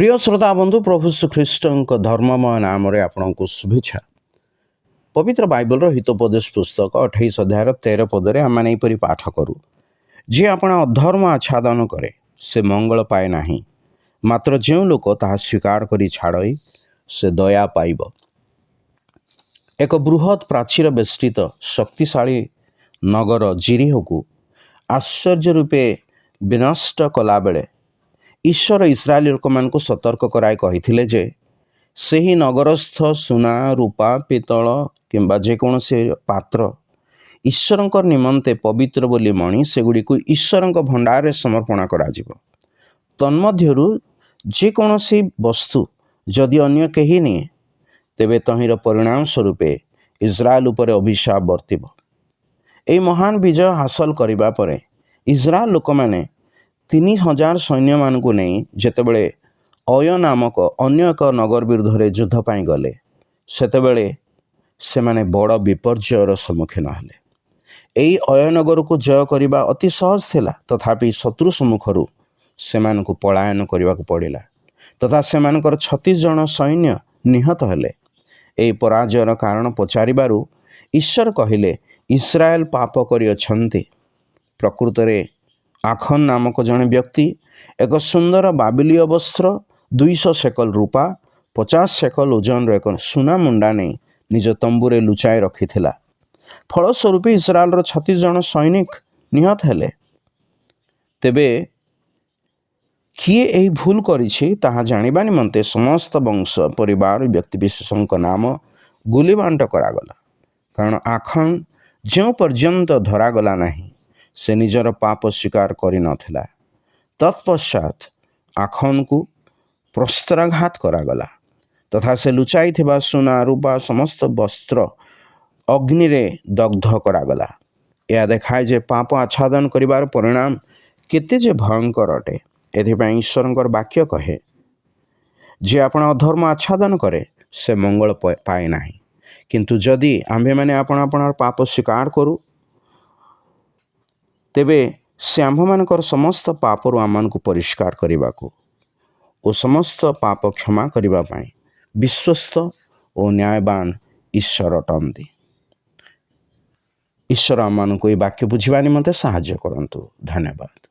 प्रिय श्रोता बंधु प्रभु श्रीख्रीष्ट धर्ममय नाम आपको शुभेच्छा। पवित्र बाइबल हितोपदेश पुस्तक 28 अध्याय 13 पदे आम मैंने पाठ करूँ जी आपण अधर्म आच्छादन करे से मंगल पाए नहीं, मात्र जो लोक ताहा स्वीकार करी छाड़े से दया पाइब। एक बृहत प्राचीर बेष्टित शक्तिशाली नगर जिरिह को आश्चर्य रूपे विनष्ट कला बेले ईश्वर इस्राएल लोक मान सतर्क कराई कही जे सही नगरस्थ सुना रूपा पितल किंबा जेकोसी पात्र ईश्वर निमंते पवित्र बोली मणि सेगुड़ी को ईश्वर भंडार समर्पण करा तन्मध्यरु जेकोसी वस्तु जदि अन्य कहीं निए तेबे तहिर परिणाम स्वरूपे इस्राएल उपर अभिशाप वर्तिब। यह महान विजय हासिल करिबा परे इस्राएल लोक माने 3000 सैन्य मान को नहीं जेतेबेले अय नामक अन्य एक नगर विरुद्ध युद्ध पाई गले सेतेबेले से माने बड़ विपर्ययर सम्मुखीन हेले। यही अय नगर को जय करने अति सहज थिला, तथापि शत्रु सम्मुखर से पलायन करने को पड़ा तथा से 36 जन सैन्य निहत हेले। यही पराजयर कारण पचारिबारु ईश्वर कहिले इस्राएल पाप करिअछन्ति। प्रकृत रे आखन नामक जने व्यक्ति एक सुंदर बाबिलीय वस्त्र 200 शेकल रूपा 50 शेकल ओजन एक सुना मुंडा नहीं निज तंबुरे लुचाई रखी थिला। फलस्वरूप इस्राएल 36 जन सैनिक निहत हेले। तेबे किए यही भूल करिछि ताहा जानिबा निमंते समस्त वंश परिवार व्यक्तिविशेषों नाम गुलीबांट करागला, कारण आखन जो पर्यंत धरागला नहीं से निजर पाप स्वीकार करि नथिला। तत्पश्चात आखन को प्रस्त्राघात करागला तथा से लुचाई थिबा सुना रूपा समस्त वस्त्र अग्नि रे दग्ध करागला। यह देखाए जे पाप आच्छादन करिवार परिणाम केते जे भयंकर अटे। एथिपाई ईश्वर वाक्य कहे जे आपण अधर्म आच्छादन करे से मंगल पाए नहीं, किंतु जदि आम्भे माने आपण आपण पाप स्वीकार करू तेबे से आम्भमानकर समस्त पापरु आमको परिष्कार करने और समस्त पाप क्षमा करने विश्वस्त और न्यायवान ईश्वर अटंती। ईश्वर आमको ये वाक्य बुझा निमंते साहाय्य करंतु। धन्यवाद।